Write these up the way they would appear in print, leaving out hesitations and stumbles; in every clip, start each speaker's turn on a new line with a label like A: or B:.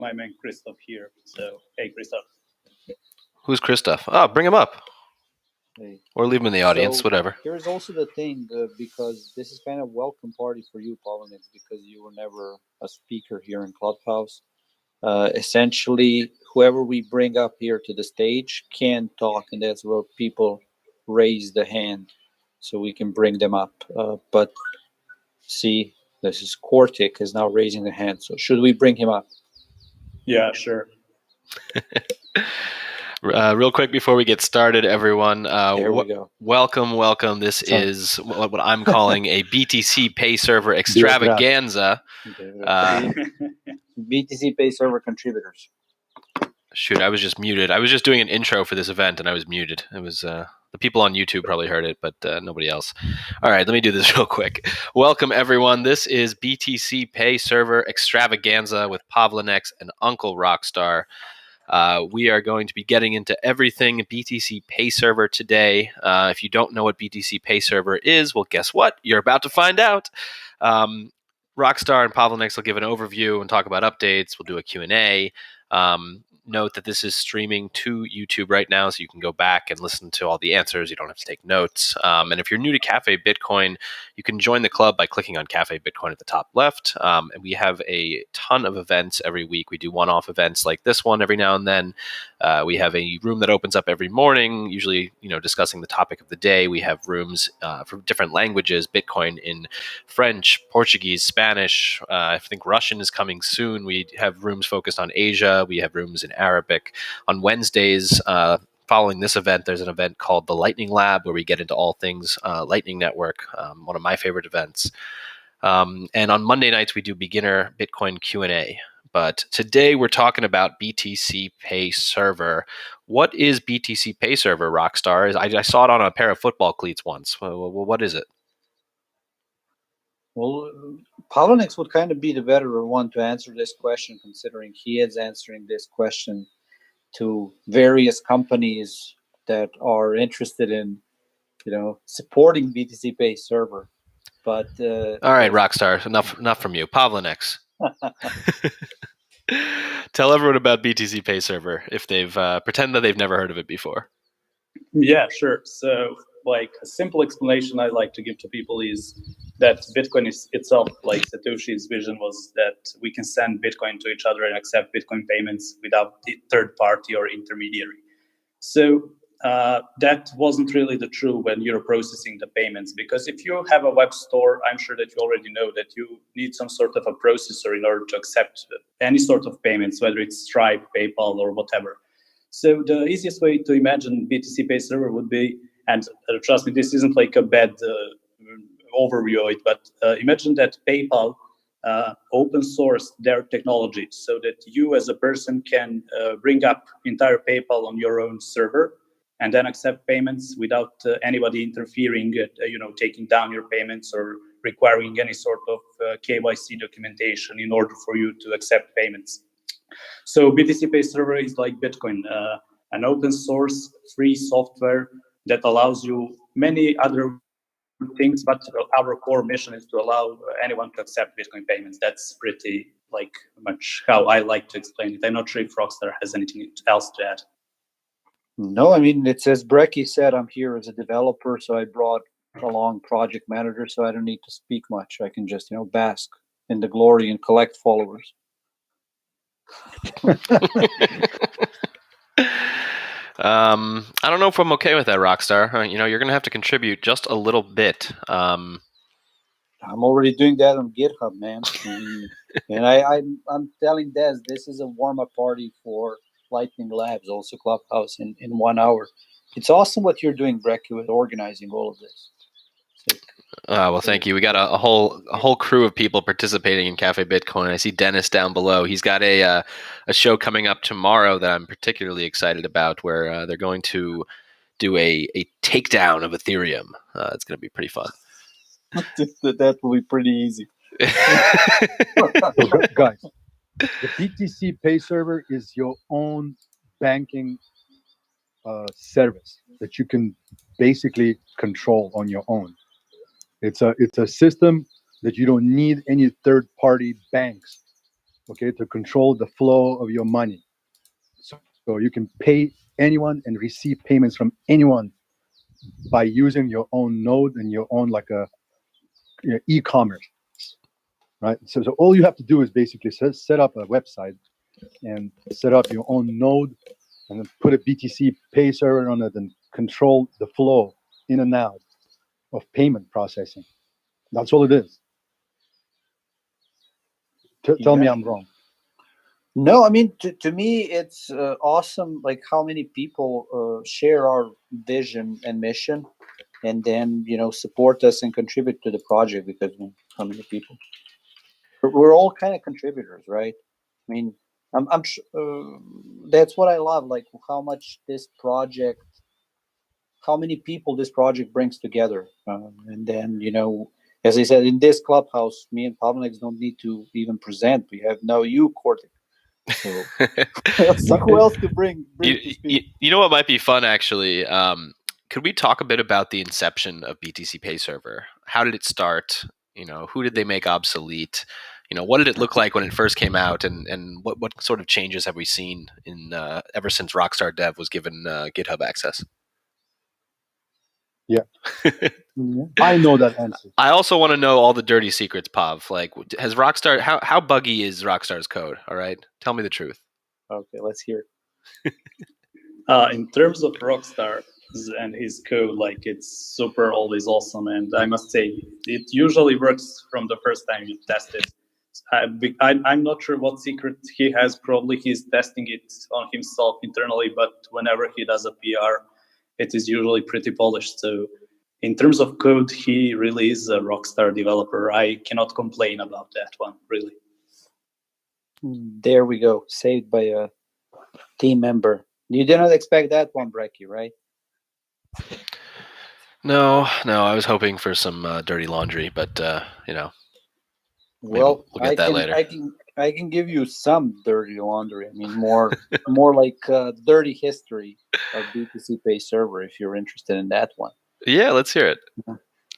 A: my man Christoph here. So, hey, Christoph.
B: Who's Christoph? Oh, bring him up.
C: Hey.
B: Or leave him in the audience,
C: So,
B: whatever.
C: Here's also the thing, because this is kind of welcome party for you, Pavlenex, because you were never a speaker here in Clubhouse. Essentially, whoever we bring up here to the stage can talk, and that's where people raise the hand, so we can bring them up. But see, this is Quartic is now raising the hand. So should we bring him up?
A: Yeah, sure.
B: Real quick before we get started, everyone,
C: There we go.
B: welcome. This is what I'm calling a BTCPay server extravaganza.
C: BTCPay server contributors.
B: Shoot, I was just muted. I was just doing an intro for this event, and I was muted. It was the people on YouTube probably heard it, but nobody else. All right, let me do this real quick. Welcome, everyone. This is BTCPay server extravaganza with Pavlenex and R0ckstar. We are going to be getting into everything BTCPay server today. If you don't know what BTCPay server is, well, guess what? You're about to find out. R0ckstar and Pavlenex will give an overview and talk about updates. We'll do a Q&A. Note that this is streaming to YouTube right now, so you can go back and listen to all the answers. You don't have to take notes. And if you're new to Cafe Bitcoin, you can join the club by clicking on Cafe Bitcoin at the top left. And we have a ton of events every week. We do one-off events like this one every now and then. We have a room that opens up every morning, usually discussing the topic of the day. We have rooms for different languages, Bitcoin in French, Portuguese, Spanish. I think Russian is coming soon. We have rooms focused on Asia. We have rooms in Arabic. On Wednesdays, following this event, there's an event called the Lightning Lab where we get into all things Lightning Network, one of my favorite events. And on Monday nights, we do beginner Bitcoin Q&A. But today we're talking about BTCPay server. What is BTCPay server, R0ckstar? I saw it on a pair of football cleats once. Well, what is it?
C: Well, Pavlenex would kind of be the better one to answer this question, considering he is answering this question to various companies that are interested in, supporting BTCPay server. But
B: all right, R0ckstar, enough from you. Pavlenex. Tell everyone about BTCPay server if they've pretend that they've never heard of it before.
A: Yeah, sure. So, a simple explanation I like to give to people is that Bitcoin is itself, like Satoshi's vision was that we can send Bitcoin to each other and accept Bitcoin payments without the third party or intermediary. So that wasn't really the true when you're processing the payments, because if you have a web store, I'm sure that you already know that you need some sort of a processor in order to accept any sort of payments, whether it's Stripe, PayPal, or whatever. So the easiest way to imagine BTCPay server would be, and trust me, this isn't like a bad overview of it, but imagine that PayPal open source their technology so that you as a person can bring up entire PayPal on your own server and then accept payments without anybody interfering, taking down your payments or requiring any sort of KYC documentation in order for you to accept payments. So BTCPay server is like Bitcoin, an open source free software that allows you many other things, but our core mission is to allow anyone to accept Bitcoin payments. That's pretty much how I like to explain it. I'm not sure if R0ckstar has anything else to add.
C: No, I mean, it's as Brecky said, I'm here as a developer, so I brought along project manager, so I don't need to speak much. I can just, bask in the glory and collect followers.
B: I don't know if I'm okay with that, R0ckstar. You're going to have to contribute just a little bit.
C: I'm already doing that on GitHub, man. And I'm telling Des, this is a warm-up party for Lightning Labs, also Clubhouse, in 1 hour. It's awesome what you're doing, Brecky, with organizing all of this.
B: Well, thank you. We got a whole crew of people participating in Cafe Bitcoin. I see Dennis down below. He's got a show coming up tomorrow that I'm particularly excited about, where they're going to do a takedown of Ethereum. It's going to be pretty fun.
C: That will be pretty easy.
D: Guys, the BTCPay server is your own banking service that you can basically control on your own. It's a system that you don't need any third-party banks okay, to control the flow of your money. So you can pay anyone and receive payments from anyone by using your own node and your own like a e-commerce, right? So all you have to do is basically set up a website and set up your own node and then put a BTC pay server on it and control the flow in and out of payment processing. That's all it is. Tell me I'm wrong.
C: No, I mean, to me, it's awesome, like how many people share our vision and mission, and then, support us and contribute to the project, because how many people? We're all kind of contributors, right? I mean, I'm that's what I love, like how much this project, how many people this project brings together. And then, as I said, in this clubhouse, me and Pavlenex don't need to even present. We have now you, Cortex. So who else to bring to speak?
B: You know what might be fun, actually? Could we talk a bit about the inception of BTCPay server? How did it start? Who did they make obsolete? What did it look like when it first came out, and what sort of changes have we seen in ever since R0ckstar Dev was given GitHub access?
D: Yeah. I know that answer.
B: I also want to know all the dirty secrets, Pav. Like, has R0ckstar, how buggy is R0ckstar's code? All right, tell me the truth.
C: Okay, let's hear it.
A: In terms of R0ckstar and his code, like, it's super always awesome, and I must say it usually works from the first time you test it. I'm not sure what secret he has. Probably he's testing it on himself internally, but whenever he does a PR, it is usually pretty polished. So in terms of code, he really is a R0ckstar developer. I cannot complain about that one, really.
C: There we go. Saved by a team member. You did not expect that one, Brecky, right?
B: No, I was hoping for some dirty laundry, but
C: Well,
B: we'll get that later.
C: I can give you some dirty laundry. I mean, more like dirty history of BTCPay server, if you're interested in that one.
B: Yeah, let's hear it.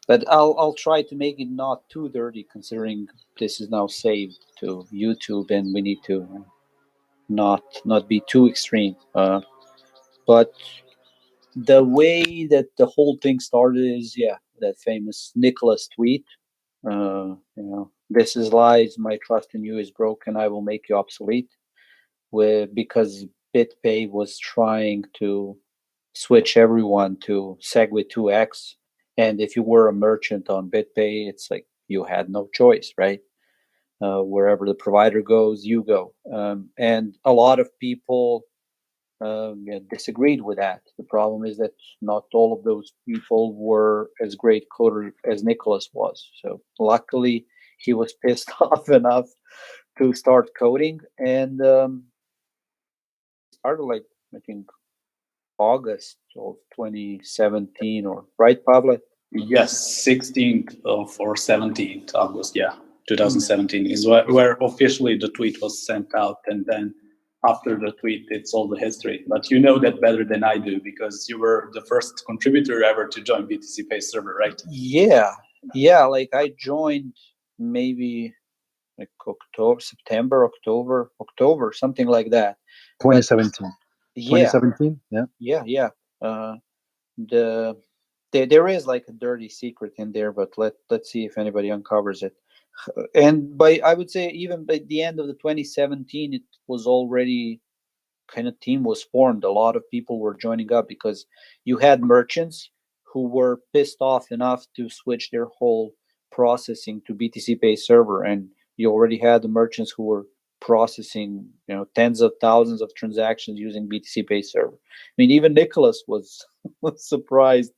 C: But I'll try to make it not too dirty, considering this is now saved to YouTube, and we need to not be too extreme. But the way that the whole thing started is, that famous Nicholas tweet. This is lies. My trust in you is broken. I will make you obsolete. Because BitPay was trying to switch everyone to Segwit 2x, and if you were a merchant on BitPay, it's like you had no choice, right? Wherever the provider goes, you go. And a lot of people disagreed with that. The problem is that not all of those people were as great coder as Nicholas was. So luckily, he was pissed off enough to start coding, and started, like, I think August of 2017, or right, Pavle?
A: Yes, 16th or 17th August, 2017 is where officially the tweet was sent out, and then after the tweet, it's all the history. But you know that better than I do, because you were the first contributor ever to join BTCPay server, right?
C: Yeah, like I joined maybe like October, something like that.
D: 2017. 2017,
C: yeah. There is like a dirty secret in there, but let's see if anybody uncovers it. And I would say even by the end of the 2017, it was already kind of team was formed. A lot of people were joining up because you had merchants who were pissed off enough to switch their whole processing to BTCPay server, and you already had the merchants who were processing tens of thousands of transactions using BTCPay server. I mean, even Nicholas was surprised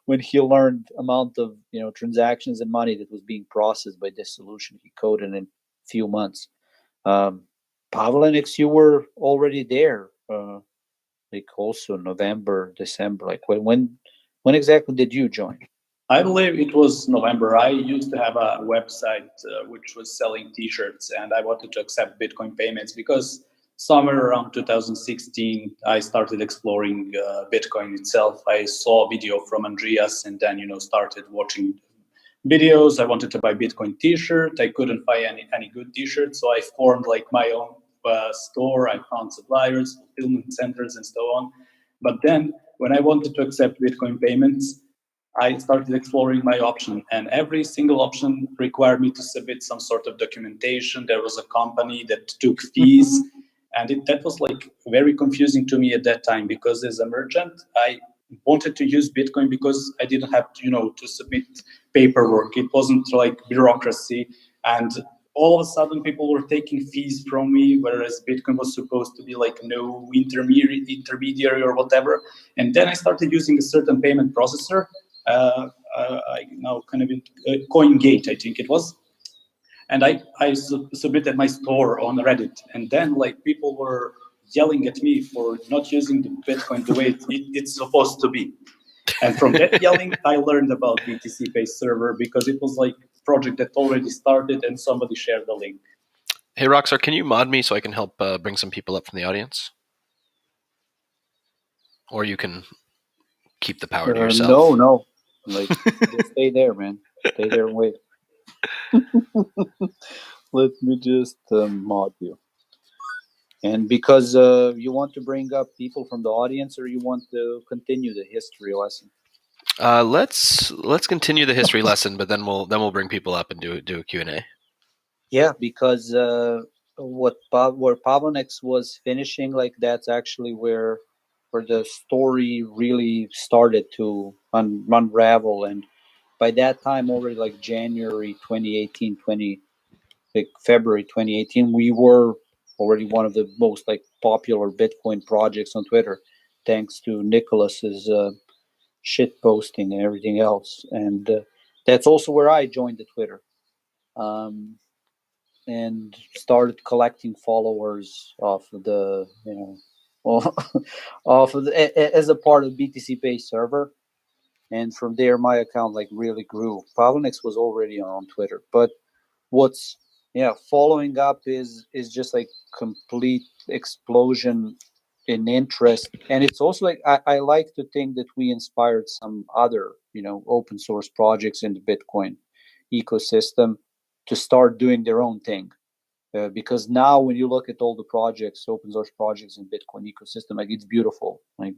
C: when he learned amount of transactions and money that was being processed by this solution he coded in a few months. Pavlenex, you were already there, like also November, December. Like when exactly did you join?
A: I believe it was November. I used to have a website which was selling T-shirts, and I wanted to accept Bitcoin payments because somewhere around 2016, I started exploring Bitcoin itself. I saw a video from Andreas, and then started watching videos. I wanted to buy Bitcoin T-shirt. I couldn't buy any good T-shirts, so I formed like my own store. I found suppliers, fulfillment centers, and so on. But then, when I wanted to accept Bitcoin payments, I started exploring my option, and every single option required me to submit some sort of documentation. There was a company that took fees, and that was like very confusing to me at that time, because as a merchant, I wanted to use Bitcoin because I didn't have to, to submit paperwork. It wasn't like bureaucracy, and all of a sudden people were taking fees from me, whereas Bitcoin was supposed to be like no intermediary or whatever. And then I started using a certain payment processor. I now kind of CoinGate, I think it was, and I submitted my store on Reddit, and then like people were yelling at me for not using the Bitcoin the way it's supposed to be. And from that yelling, I learned about BTCPay server, because it was like a project that already started and somebody shared the link.
B: Hey, R0ckstar, can you mod me so I can help bring some people up from the audience? Or you can keep the power to yourself.
C: No. Like, just stay there, man. Stay there and wait. Let me just mod you. And because you want to bring up people from the audience, or you want to continue the history lesson?
B: Let's continue the history lesson, but then we'll bring people up and do a Q&A.
C: Yeah, because where Pavlenex was finishing, like that's actually where the story really started to unravel. And by that time, already like January 2018, February 2018, we were already one of the most like popular Bitcoin projects on Twitter, thanks to Nicholas's shit posting and everything else. And that's also where I joined the Twitter. And started collecting followers off of the, as a part of BTCPay server. And from there, my account like really grew. Pavlenex was already on Twitter, but what's following up is just like complete explosion in interest. And it's also like I like to think that we inspired some other open source projects in the Bitcoin ecosystem to start doing their own thing, because now when you look at all the projects, open source projects in Bitcoin ecosystem, like it's beautiful. Like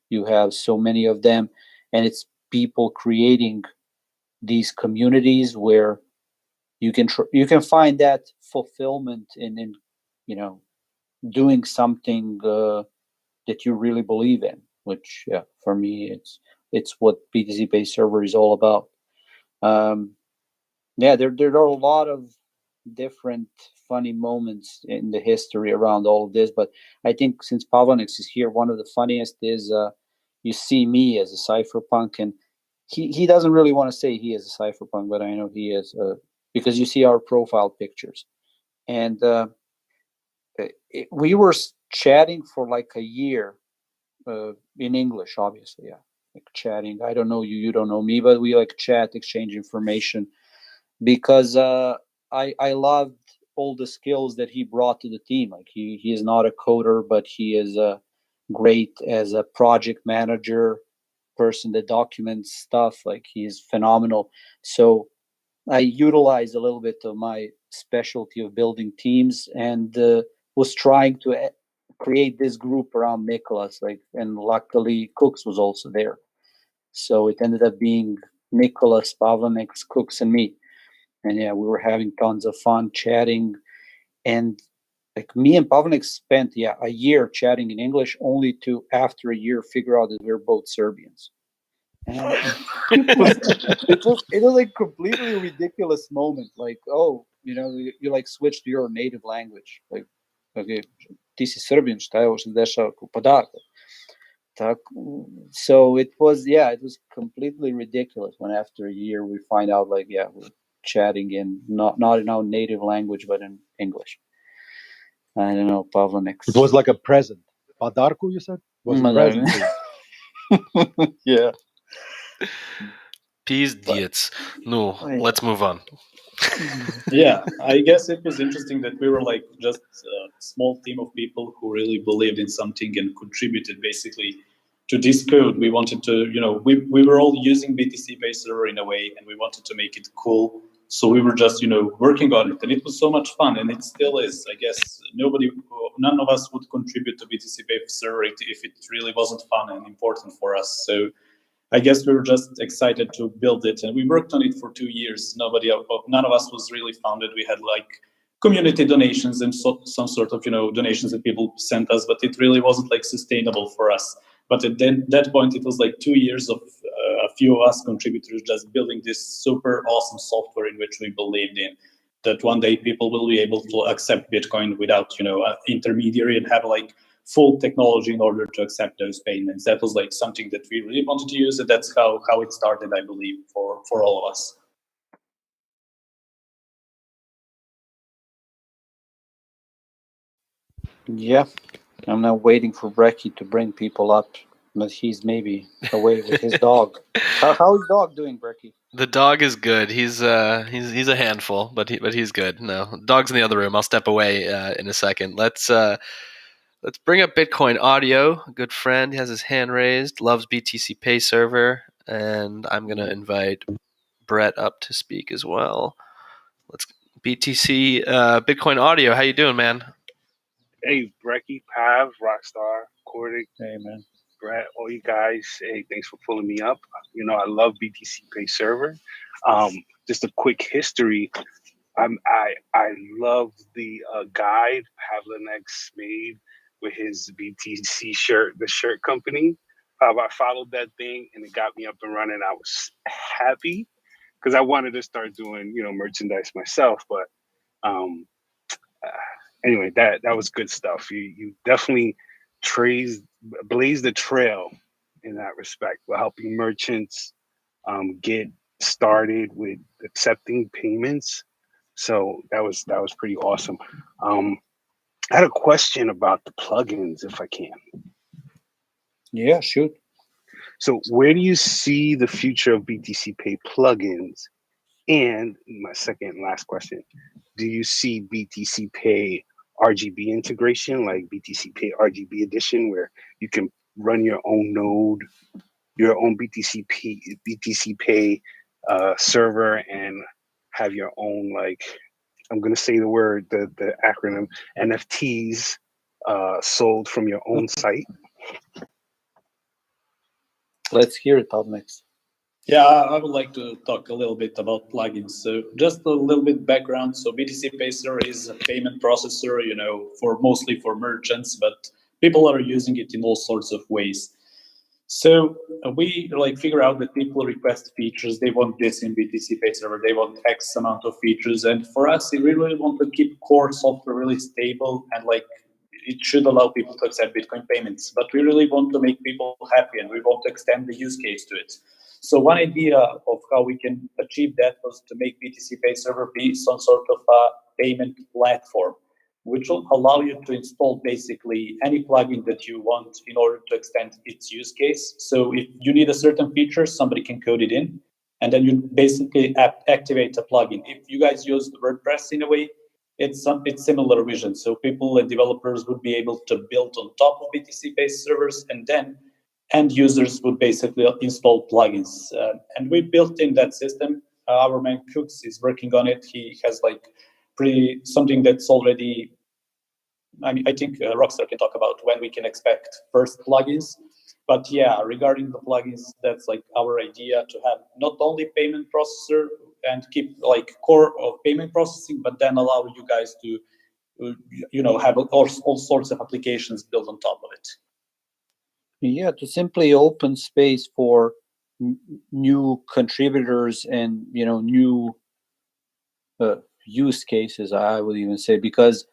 C: you have so many of them, and it's people creating these communities where you can find that fulfillment in doing something that you really believe in, which for me it's what BTCPay server is all about. There are a lot of different funny moments in the history around all of this, but I think since Pavlenex is here, one of the funniest is you see me as a cypherpunk, and he doesn't really want to say he is a cypherpunk, but I know he is, because you see our profile pictures. And we were chatting for like a year in English, obviously, like chatting. I don't know you, you don't know me, but we like chat, exchange information, because I loved all the skills that he brought to the team. Like he is not a coder, but he is great as a project manager, person that documents stuff. Like he's phenomenal. So I utilized a little bit of my specialty of building teams, and was trying to create this group around Nicholas. Like, and luckily Cooks was also there. So it ended up being Nicholas, Pavlenex, Cooks, and me. And we were having tons of fun chatting. And like me and Pavlenex spent a year chatting in English, only to after a year figure out that we're both Serbians. And it was like completely ridiculous moment. Like, oh, you like switch to your native language. Like, okay, ti si Srbin, šta je ovo što se dešava? Pa da. So it was completely ridiculous when after a year we find out like we're chatting in not in our native language but in English. I don't know, Pavlenex.
D: It was like a present. Padarku, you said? Was a present.
C: Yeah.
B: Pizdiets. No, let's move on.
A: Yeah, I guess it was interesting that we were like just a small team of people who really believed in something and contributed basically to this code, we wanted to, we were all using BTCPay server in a way, and we wanted to make it cool. So we were just, working on it, and it was so much fun, and it still is. I guess none of us would contribute to BTCPay server if it really wasn't fun and important for us. So I guess we were just excited to build it, and we worked on it for 2 years. None of us was really founded. We had like community donations and some sort of donations that people sent us, but it really wasn't like sustainable for us. But at that point, it was like 2 years of a few of us contributors just building this super awesome software in which we believed in. That one day people will be able to accept Bitcoin without an intermediary and have like full technology in order to accept those payments. That was like something that we really wanted to use, and that's how it started, I believe, for all of us.
C: Yeah, I'm now waiting for Brecky to bring people up, but he's maybe away with his dog. How is dog doing, Brecky?
B: The dog is good. He's a handful, but he's good. No, dog's in the other room. I'll step away in a second. Let's bring up Bitcoin Audio. A good friend. He has his hand raised. Loves BTCPay server, and I'm gonna invite Brett up to speak as well. Let's BTC Bitcoin Audio. How you doing, man?
E: Hey, Brecky, Pav, R0ckstar, Cordic,
C: Hey, man.
E: Brett, all you guys. Hey, thanks for pulling me up. I love BTCPay server. Just a quick history. I love the guide Pavlenex made with his BTC shirt, the shirt company. I followed that thing and it got me up and running. I was happy because I wanted to start doing merchandise myself, but anyway, that was good stuff. You definitely blaze the trail in that respect. We're helping merchants get started with accepting payments. So that was pretty awesome. I had a question about the plugins, if I can.
C: Yeah, shoot.
E: So where do you see the future of BTCPay plugins? And my second and last question, do you see BTCPay RGB integration, like BTCPay RGB edition, where you can run your own node, your own BTCPay server, and have your own, like, I'm going to say the word, the acronym, NFTs sold from your own site?
C: Let's hear it, Pavlenex.
A: Yeah, I would like to talk a little bit about plugins. So just a little bit background. So BTCPay server is a payment processor, mostly for merchants, but people are using it in all sorts of ways. So we figure out that people request features. They want this in BTCPay server. They want X amount of features. And for us, we really want to keep core software really stable, and it should allow people to accept Bitcoin payments. But we really want to make people happy, and we want to extend the use case to it. So one idea of how we can achieve that was to make BTCPay server be some sort of a payment platform, which will allow you to install basically any plugin that you want in order to extend its use case. So if you need a certain feature, somebody can code it in, and then you basically activate a plugin. If you guys use WordPress in a way, it's similar vision. So people and developers would be able to build on top of BTCPay servers, and then end users would basically install plugins. And we built in that system. Our man Cooks is working on it. He has something that's already, I think R0ckstar can talk about when we can expect first plugins. But yeah, regarding the plugins, that's our idea, to have not only payment processor and keep core of payment processing, but then allow you guys to have all sorts of applications built on top of it.
C: Yeah, to simply open space for new contributors and new use cases, I would even say, because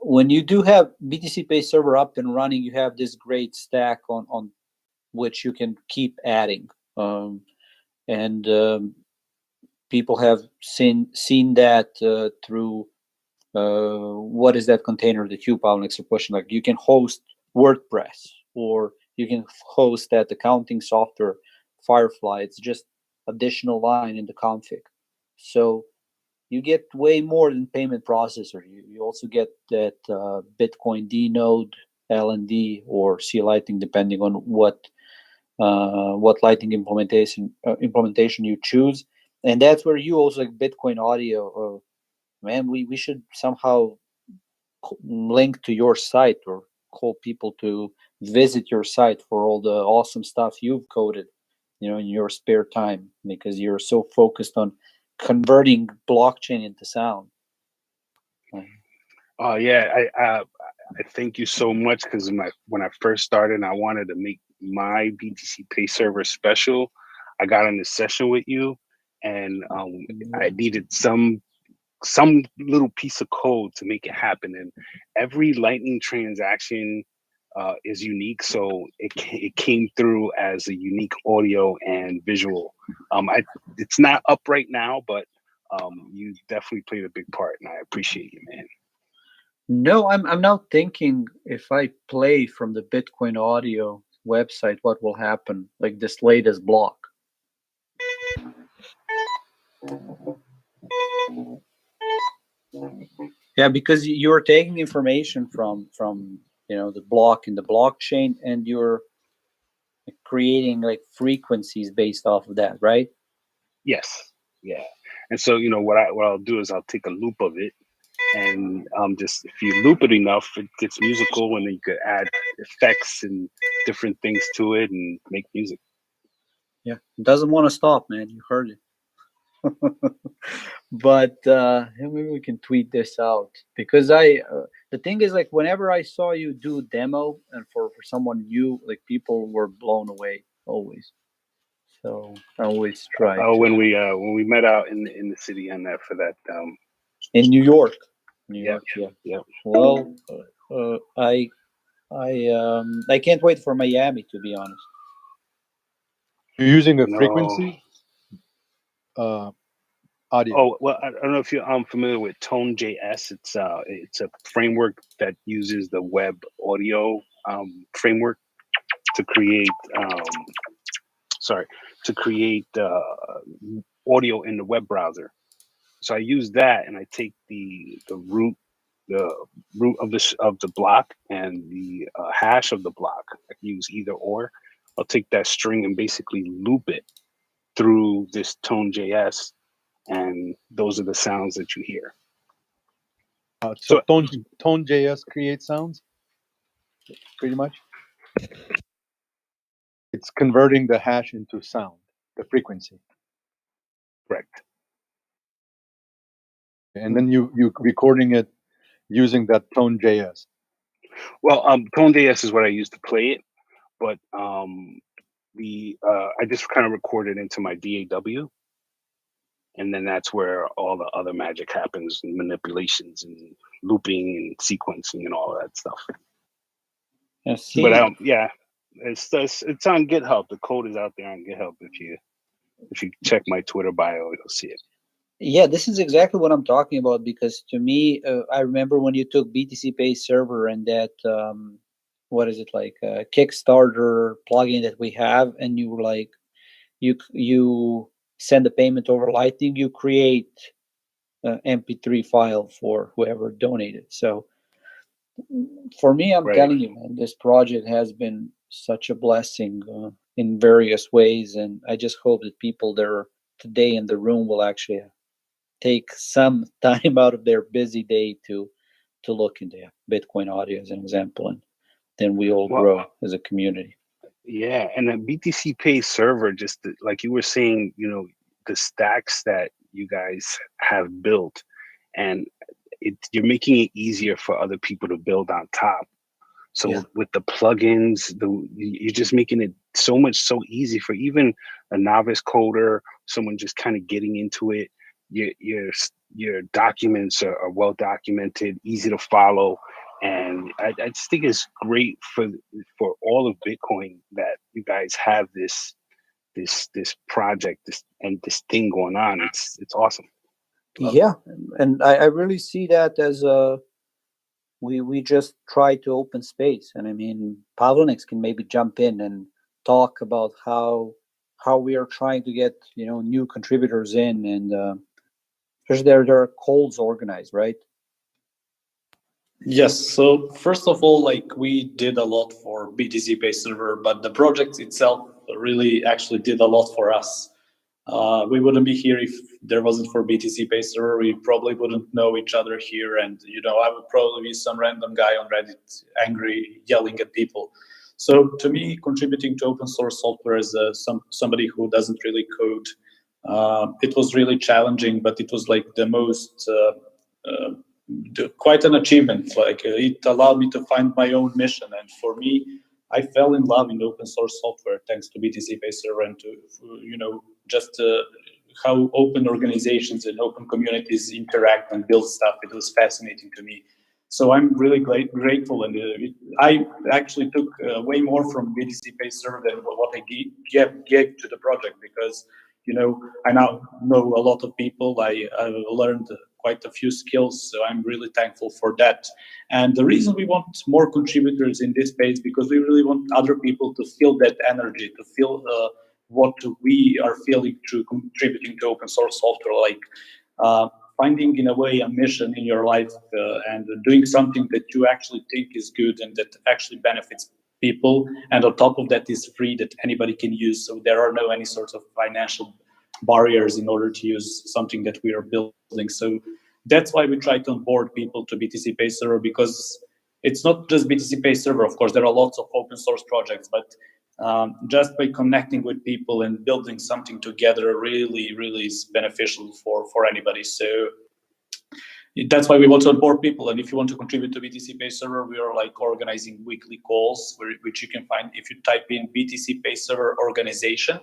C: when you do have BTCPay server up and running, you have this great stack on which you can keep adding, and people have seen that through what is that container that you, Pavlenex, are pushing? Like, you can host WordPress, or you can host that accounting software, Firefly. It's just additional line in the config. So you get way more than payment processor. You also get that Bitcoin D node LND or C Lighting, depending on what lighting implementation you choose. And that's where you also, like Bitcoin Audio, man, we should somehow link to your site or call people to visit your site for all the awesome stuff you've coded, in your spare time, because you're so focused on converting blockchain into sound.
E: Oh yeah, I thank you so much, because when I first started, I wanted to make my BTCPay server special. I got in a session with you, and I needed some little piece of code to make it happen. And every Lightning transaction is unique, so it came through as a unique audio and visual. It's not up right now, but you definitely played a big part, and I appreciate you, man.
C: No, I'm now thinking, if I play from the Bitcoin Audio website, what will happen? Like this latest block. Yeah, because you're taking information from the block in the blockchain, and you're creating like frequencies based off of that, right?
E: Yes, yeah. And so what I'll do is I'll take a loop of it, and just if you loop it enough, it gets musical, and then you could add effects and different things to it and make music.
C: Yeah, it doesn't want to stop, man. You heard it. But maybe we can tweet this out, because the thing is, like, whenever I saw you do demo, and for someone new, like, people were blown away always. So I always try
E: when we met out in the city on that for that
C: in New York.
E: Yeah.
C: Well, I can't wait for Miami, to be honest.
D: You're using a frequency audio.
E: Oh, well, I don't know if you're familiar with Tone.js. It's a framework that uses the web audio framework to create audio in the web browser. So I use that, and I take the root of the block and the hash of the block. I use either or. I'll take that string and basically loop it through this Tone.js, and those are the sounds that you hear.
D: So Tone.js creates sounds, pretty much. It's converting the hash into sound, the frequency.
E: Correct.
D: And then you recording it using that Tone.js.
E: Well, Tone.js is what I use to play it, but I just kind of record it into my DAW, and then that's where all the other magic happens, and manipulations and looping and sequencing and all of that stuff. But yeah, it's on GitHub. The code is out there on GitHub. If you check my Twitter bio, you'll see it.
C: Yeah, this is exactly what I'm talking about, because to me, I remember when you took BTCPay server and that, what is it, like a Kickstarter plugin that we have, and you were like, you send the payment over Lightning, you create an MP3 file for whoever donated. So for me, I'm telling you, man, this project has been such a blessing in various ways, and I just hope that people that are today in the room will actually take some time out of their busy day to look into Bitcoin Audio as an example, and then we all grow as a community.
E: Yeah, and the BTCPay server, just like you were saying, the stacks that you guys have built, and you're making it easier for other people to build on top. So with the plugins, you're just making it so easy for even a novice coder, someone just kind of getting into it. Your documents are well documented, easy to follow, and I just think it's great for all of Bitcoin that you guys have this project, this thing going on. It's awesome.
C: Yeah, and I really see that as we just try to open space, and I mean, Pavlenex can maybe jump in and talk about how we are trying to get new contributors in, and because there are calls organized, right?
A: Yes. So first of all, like we did a lot for BTCPay server, but the project itself really actually did a lot for us. We wouldn't be here if there wasn't for BTCPay server. We probably wouldn't know each other here, and I would probably be some random guy on Reddit, angry, yelling at people. So to me, contributing to open source software as somebody who doesn't really code, it was really challenging, but it was like the most quite an achievement. Like it allowed me to find my own mission, and for me, I fell in love in open source software thanks to BTCPay server and to just how open organizations and open communities interact and build stuff. It was fascinating to me. So I'm really grateful, and I actually took way more from BTCPay server than what I gave to the project, because I now know a lot of people. I learned quite a few skills, so I'm really thankful for that. And the reason we want more contributors in this space, because we really want other people to feel that energy, to feel what we are feeling through contributing to open source software, like finding in a way a mission in your life and doing something that you actually think is good and that actually benefits people, and on top of that is free, that anybody can use, so there are no any sorts of financial barriers in order to use something that we are building. So that's why we try to onboard people to BTCPay server, because it's not just BTCPay server. Of course, there are lots of open source projects, but just by connecting with people and building something together really, really is beneficial for anybody. So that's why we want to onboard people. And if you want to contribute to BTCPay server, we are like organizing weekly calls, which you can find if you type in BTCPay server organization.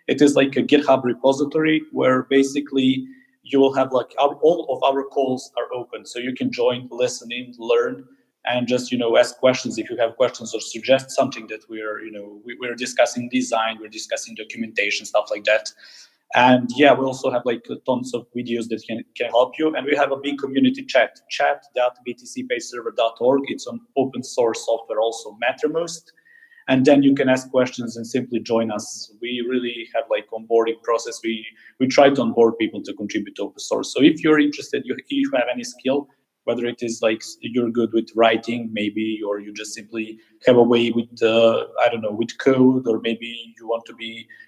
A: It is like a GitHub repository where basically you will have like all of our calls are open, so you can join, listen in, learn, and just ask questions if you have questions or suggest something that we're discussing design, we're discussing documentation, stuff like that. And yeah, we also have like tons of videos that can help you. And we have a big community chat.btcpayserver.org. It's on open source software, also Mattermost. And then you can ask questions and simply join us. We really have like onboarding process. We try to onboard people to contribute to open source. So if you're interested, if you have any skill, whether it is like you're good with writing maybe, or you just simply have a way with with code, or maybe you want to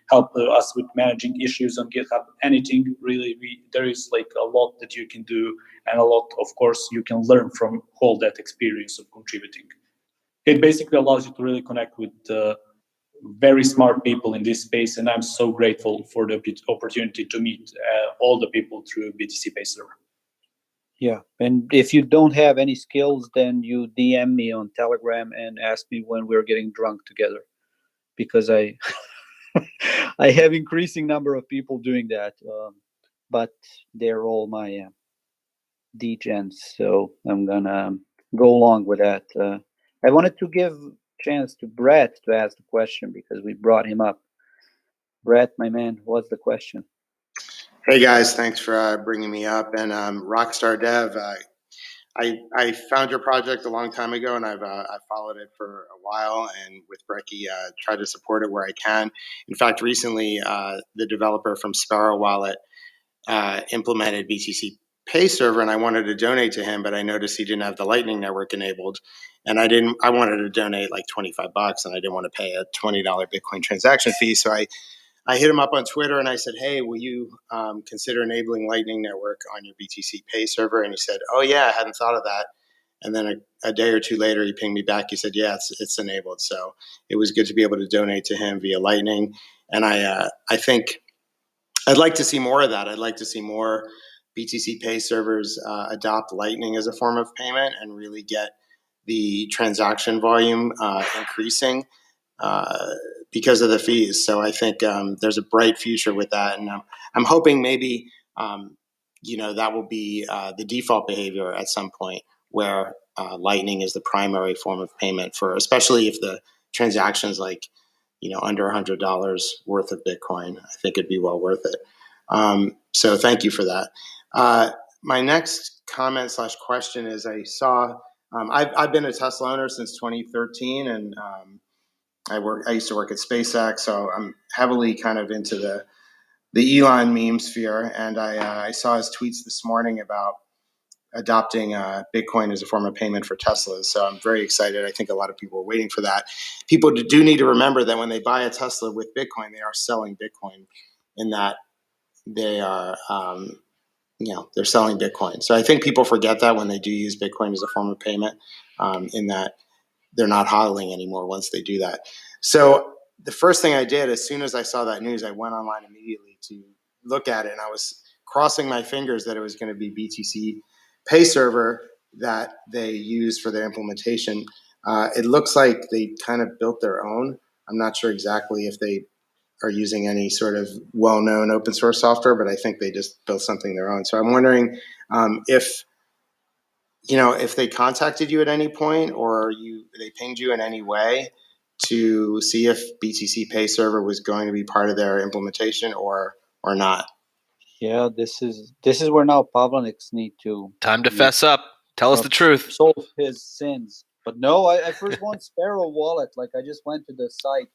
A: help us with managing issues on GitHub, anything really, there is like a lot that you can do, and a lot, of course, you can learn from all that experience of contributing. It basically allows you to really connect with very smart people in this space, and I'm so grateful for the opportunity to meet all the people through BTCPay server.
C: Yeah, and if you don't have any skills, then you DM me on Telegram and ask me when we're getting drunk together, because I I have increasing number of people doing that, but they're all my degens, so I'm gonna go along with that. I wanted to give chance to Brett to ask the question because we brought him up. Brett, my man, what's the question?
F: Hey guys, thanks for bringing me up. And R0ckstar Dev, I found your project a long time ago, and I've followed it for a while. And with Brecky, tried to support it where I can. In fact, recently, the developer from Sparrow Wallet implemented BTCPay server, and I wanted to donate to him, but I noticed he didn't have the Lightning Network enabled, and I wanted to donate like $25, and I didn't want to pay a $20 Bitcoin transaction fee, so I hit him up on Twitter and I said, hey, will you consider enabling Lightning Network on your BTCPay server? And he said, oh, yeah, I hadn't thought of that. And then a day or two later, he pinged me back. He said, yeah, it's enabled. So it was good to be able to donate to him via Lightning. And I think I'd like to see more of that. I'd like to see more BTCPay servers adopt Lightning as a form of payment and really get the transaction volume increasing. Because of the fees. So I think there's a bright future with that. And I'm hoping maybe, that will be the default behavior at some point, where Lightning is the primary form of payment for, especially if the transaction's like, under $100 worth of Bitcoin. I think it'd be well worth it. So thank you for that. My next comment / question is, I saw, I've been a Tesla owner since 2013, and I used to work at SpaceX, so I'm heavily kind of into the Elon meme sphere. And I saw his tweets this morning about adopting Bitcoin as a form of payment for Teslas. So I'm very excited. I think a lot of people are waiting for that. People do need to remember that when they buy a Tesla with Bitcoin, they are selling Bitcoin, in that they are, they're selling Bitcoin. So I think people forget that when they do use Bitcoin as a form of payment, in that they're not hodling anymore once they do that. So the first thing I did, as soon as I saw that news, I went online immediately to look at it, and I was crossing my fingers that it was going to be BTC Pay server that they used for their implementation. It looks like they kind of built their own. I'm not sure exactly if they are using any sort of well-known open source software, but I think they just built something their own. So I'm wondering if they contacted you at any point, or they pinged you in any way to see if BTC Pay server was going to be part of their implementation or not.
C: Yeah, this is where now Pavlenex need to
B: Time to fess up. Tell us the truth.
C: solve his sins. But no, I first want Sparrow Wallet. Like, I just went to the site.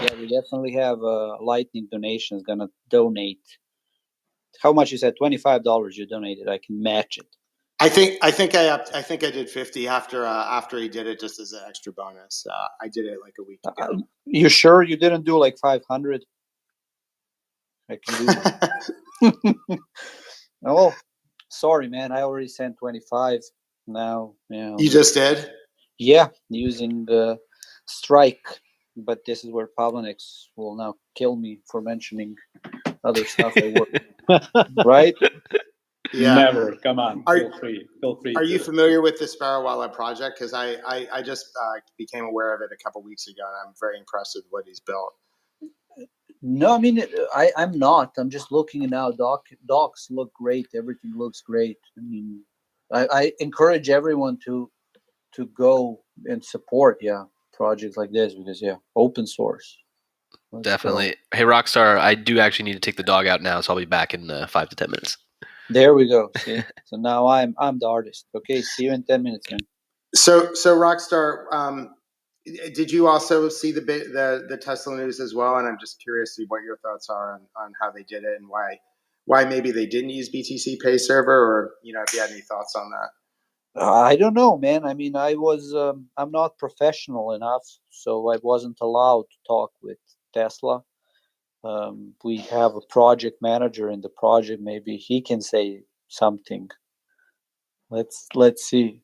C: Yeah, we definitely have Lightning donations. Gonna donate. How much you said? $25 you donated. I can match it.
F: I think I did 50 after he did it, just as an extra bonus. I did it like a week ago.
C: You sure you didn't do like 500? I can do. Oh, sorry, man. I already sent 25. Now,
F: You just did?
C: Yeah, using the Strike. But this is where Pavlenex will now kill me for mentioning other stuff I work. Right?
F: Yeah.
A: Never. Come on. Feel free.
F: Are you familiar with the Sparrow Wallet project? Because I just became aware of it a couple weeks ago, and I'm very impressed with what he's built.
C: No, I mean, I'm not. I'm just looking now. Docs look great. Everything looks great. I mean, I encourage everyone to go and support, projects like this, because open source. Let's
B: Definitely.
C: go.
B: Hey, R0ckstar, I do actually need to take the dog out now, so I'll be back in 5 to 10 minutes.
C: There we go. See, so now I'm the artist. Okay, see you in 10 minutes, man.
F: So R0ckstar, did you also see the Tesla news as well? And I'm just curious to see what your thoughts are on how they did it, and why maybe they didn't use BTC Pay server, or if you had any thoughts on that.
C: I don't know, man. I mean, I'm not professional enough, so I wasn't allowed to talk with Tesla. We have a project manager in the project. Maybe he can say something. Let's see.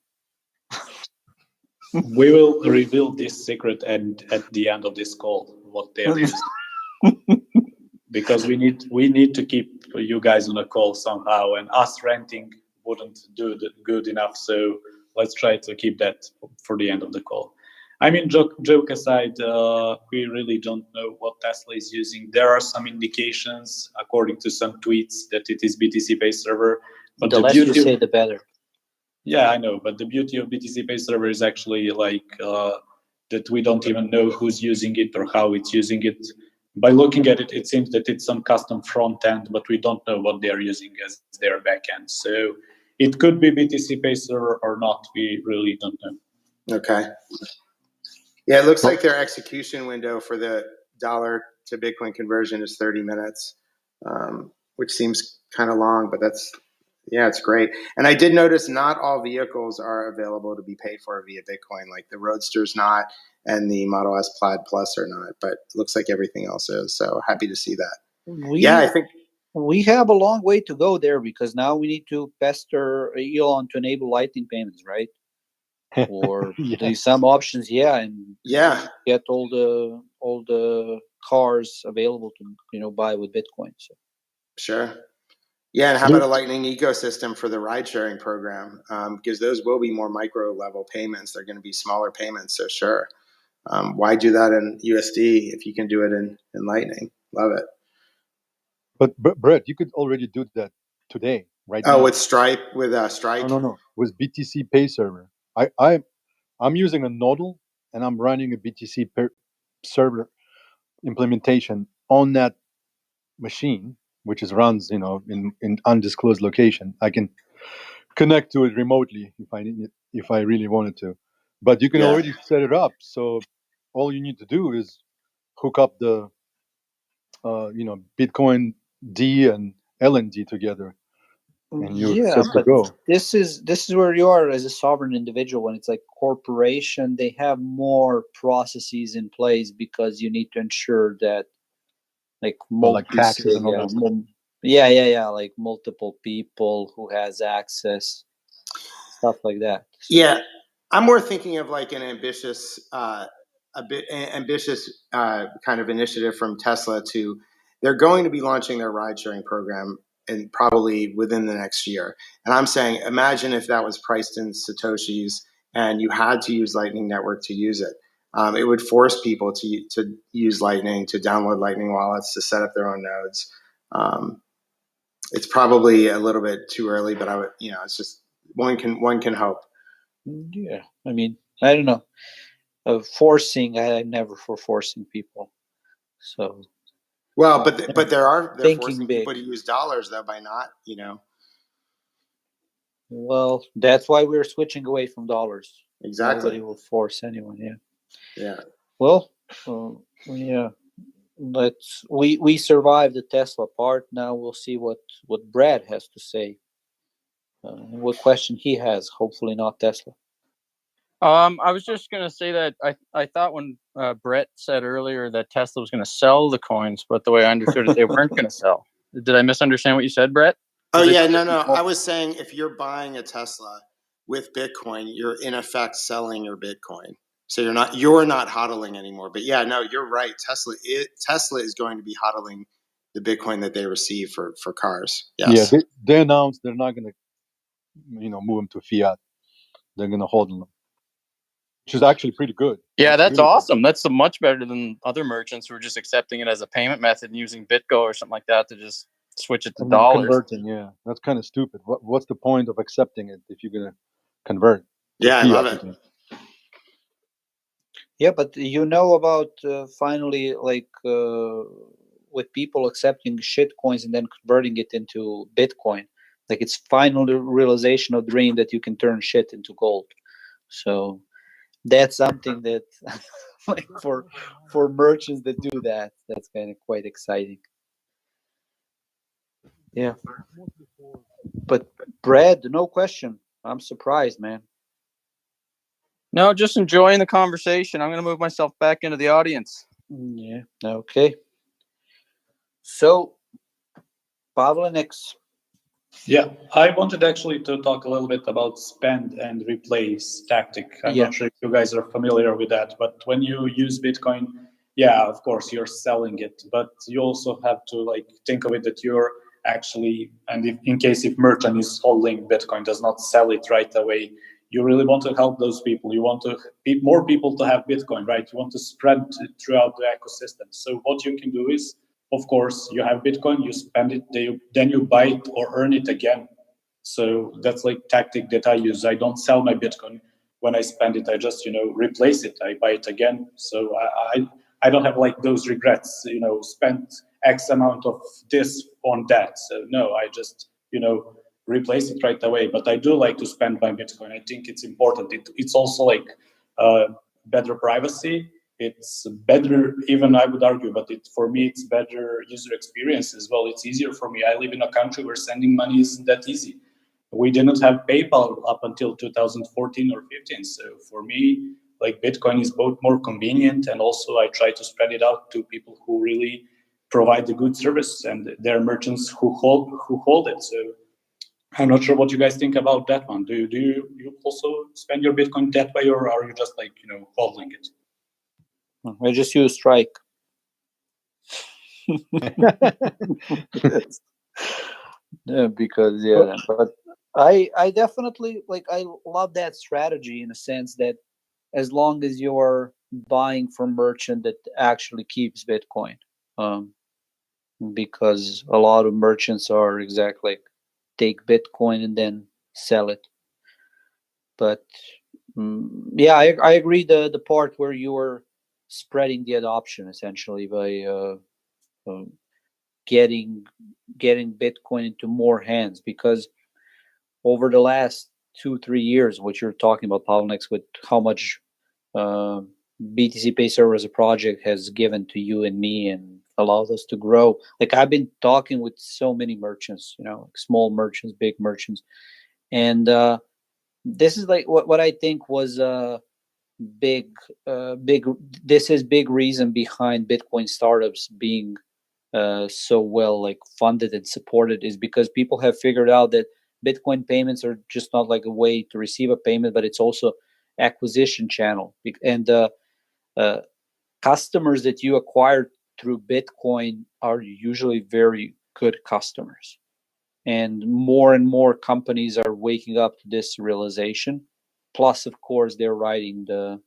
A: We will reveal this secret at the end of this call, what they are using. Because we need to keep you guys on a call somehow, and us ranting wouldn't do good enough. So let's try to keep that for the end of the call. I mean, joke aside, we really don't know what Tesla is using. There are some indications, according to some tweets, that it is BTC Pay server. But
C: the less you say, the better.
A: Yeah, I know. But the beauty of BTC Pay server is actually that we don't even know who's using it or how it's using it. By looking at it, it seems that it's some custom front end, but we don't know what they're using as their back end. So it could be BTC Pay server or not. We really don't know.
F: Okay. Yeah, it looks like their execution window for the dollar to Bitcoin conversion is 30 minutes, which seems kind of long, but it's great. And I did notice not all vehicles are available to be paid for via Bitcoin, like the Roadster's not, and the Model S Plaid Plus are not, but it looks like everything else is. So happy to see that. I think
C: we have a long way to go there, because now we need to pester Elon to enable Lightning payments, right? Or there's some options, and get all the cars available to buy with Bitcoin. So
F: sure. Yeah, and how about a Lightning ecosystem for the ride-sharing program? Because those will be more micro-level payments. They're going to be smaller payments, so sure. Why do that in USD if you can do it in Lightning? Love it.
D: But Brett, you could already do that today, right now.
F: Oh, with Stripe, Strike?
D: No. With BTC Pay server. I'm using a nodal, and I'm running a BTC server implementation on that machine, which runs in undisclosed location. I can connect to it remotely if I really wanted to, but you can already set it up. So all you need to do is hook up the Bitcoin D and LND together, and you're
C: Yeah,
D: set to
C: but
D: go.
C: this is where you are as a sovereign individual. When it's like corporation, they have more processes in place because you need to ensure that like
D: Well, like taxes and all
C: yeah,
D: that stuff.
C: like multiple people who has access, stuff like that.
F: Yeah, I'm more thinking of like an ambitious, kind of initiative from Tesla to. They're going to be launching their ride sharing program and probably within the next year. And I'm saying, imagine if that was priced in Satoshis and you had to use Lightning Network to use it. It would force people to use Lightning, to download Lightning wallets, to set up their own nodes. It's probably a little bit too early, but I would, it's just one can hope.
C: Yeah, I mean, I don't know. Forcing, I'm never for forcing people. So.
F: Well, but they're
C: Thinking
F: forcing
C: big.
F: people to use dollars though by not,
C: Well, that's why we're switching away from dollars.
F: Exactly.
C: Nobody will force anyone. Yeah.
F: Yeah.
C: Well, yeah. We survived the Tesla part. Now we'll see what Brad has to say. What question he has. Hopefully not Tesla.
G: I was just going to say that I thought when Brett said earlier that Tesla was going to sell the coins, but the way I understood it, they weren't going to sell. Did I misunderstand what you said, Brett?
F: Oh yeah, no. I was saying if you're buying a Tesla with Bitcoin, you're in effect selling your Bitcoin. So you're not hodling anymore. But yeah, no, you're right. Tesla is going to be hodling the Bitcoin that they receive for cars. Yes.
D: Yeah, they announced they're not going to, move them to fiat. They're going to hold them, which is actually pretty good.
G: Yeah, that's
D: really
G: awesome. That's much better than other merchants who are just accepting it as a payment method and using BitGo or something like that to just switch it to dollars.
D: Converting, yeah, that's kind of stupid. What's the point of accepting it if you're going to convert?
F: Yeah, I love it.
C: Yeah, but about finally like with people accepting shit coins and then converting it into Bitcoin. Like it's finally the realization of dream that you can turn shit into gold. So that's something that like for merchants that do that, that's kind of quite exciting. Yeah. But Brad, no question. I'm surprised, man.
G: No, just enjoying the conversation. I'm going to move myself back into the audience.
C: Yeah. Okay. So, Pavlenex.
A: Yeah, I wanted actually to talk a little bit about spend and replace tactic. I'm not sure if you guys are familiar with that, but when you use Bitcoin, yeah, of course you're selling it, but you also have to think of it that you're actually, and if merchant is holding Bitcoin, does not sell it right away, you really want to help those people. You want to more people to have Bitcoin, right? You want to spread it throughout the ecosystem. So what you can do is, of course, you have Bitcoin, you spend it, then you buy it or earn it again. So that's tactic that I use. I don't sell my Bitcoin when I spend it. I just, replace it. I buy it again. So I don't have those regrets, spent X amount of this on that. So no, I just, replace it right away. But I do like to spend my Bitcoin. I think it's important. It's also better privacy. It's better, even I would argue, but for me, it's better user experience as well. It's easier for me. I live in a country where sending money isn't that easy. We didn't have PayPal up until 2014 or 15. So for me, Bitcoin is both more convenient, and also I try to spread it out to people who really provide a good service, and there are merchants who hold it. So I'm not sure what you guys think about that one. Do you also spend your Bitcoin that way, or are you just holding it?
C: I just use Strike. Yeah, because but I definitely I love that strategy in a sense that as long as you're buying from merchant that actually keeps Bitcoin, because a lot of merchants are exactly take Bitcoin and then sell it. But yeah, I agree the part where you are spreading the adoption essentially by getting Bitcoin into more hands, because over the last 2-3 years, what you're talking about, Pavlenex, with how much BTCPay server as a project has given to you and me and allows us to grow. Like I've been talking with so many merchants, like small merchants, big merchants, and this is like what I think was big. This is big reason behind Bitcoin startups being so well like funded and supported, is because people have figured out that Bitcoin payments are just not like a way to receive a payment, but it's also acquisition channel. And customers that you acquire through Bitcoin are usually very good customers. And more companies are waking up to this realization. Plus, of course, they're riding the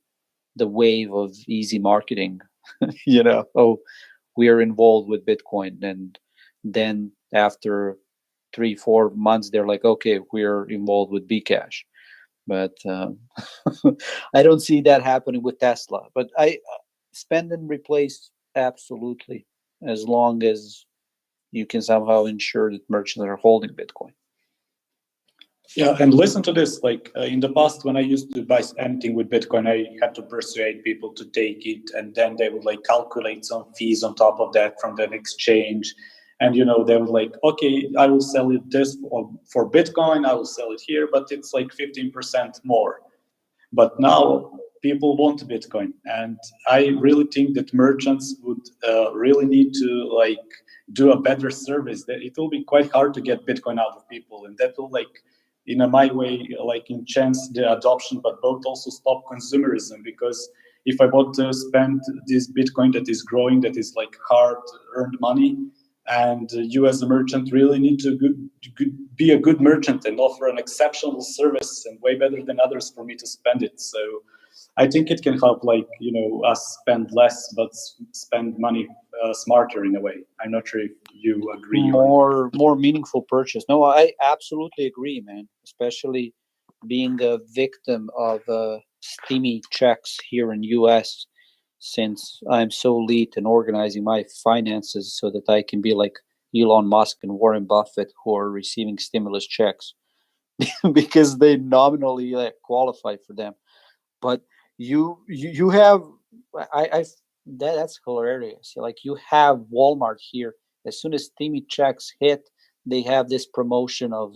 C: wave of easy marketing. Oh, we are involved with Bitcoin, and then after 3-4 months, they're like, okay, we're involved with Bcash. But I don't see that happening with Tesla. But I spend and replace, absolutely, as long as you can somehow ensure that merchants are holding Bitcoin.
A: Yeah, and listen to this. Like in the past, when I used to buy anything with Bitcoin, I had to persuade people to take it, and then they would like calculate some fees on top of that from that exchange. And they would like, okay, I will sell it this for Bitcoin, I will sell it here, but it's like 15% more. But now people want Bitcoin, and I really think that merchants would really need to like do a better service. That it will be quite hard to get Bitcoin out of people, and that will like, in my way, like enhance the adoption, but both also stop consumerism. Because if I want to spend this Bitcoin that is growing, that is like hard earned money, and you as a merchant really need to be a good merchant and offer an exceptional service and way better than others for me to spend it. So I think it can help like, us spend less, but spend money smarter in a way. I'm not sure if you agree.
C: More meaningful purchase. No, I absolutely agree, man. Especially being a victim of steamy checks here in US, since I'm so elite in organizing my finances so that I can be like Elon Musk and Warren Buffett, who are receiving stimulus checks because they nominally qualify for them. But you have, that's hilarious. Like you have Walmart here. As soon as steamy checks hit, they have this promotion of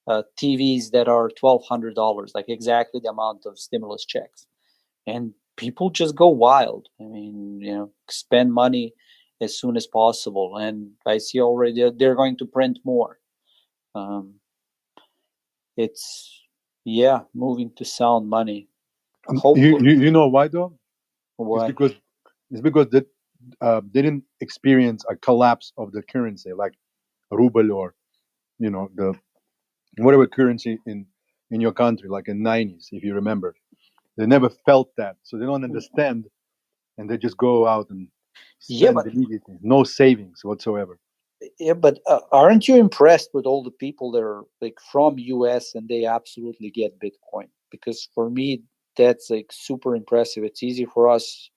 C: TVs that are $1,200, like exactly the amount of stimulus checks, and people just go wild. I mean, spend money as soon as possible, and I see already they're going to print more. It's moving to sound money.
D: You know why though?
C: Why?
D: It's because that they didn't experience a collapse of the currency like ruble or the whatever currency in your country, like in 90s, if you remember. They never felt that, so they don't understand, and they just go out and spend immediately. No savings whatsoever.
C: Yeah, but aren't you impressed with all the people that are like from US and they absolutely get Bitcoin? Because for me, that's like super impressive. It's easy for us,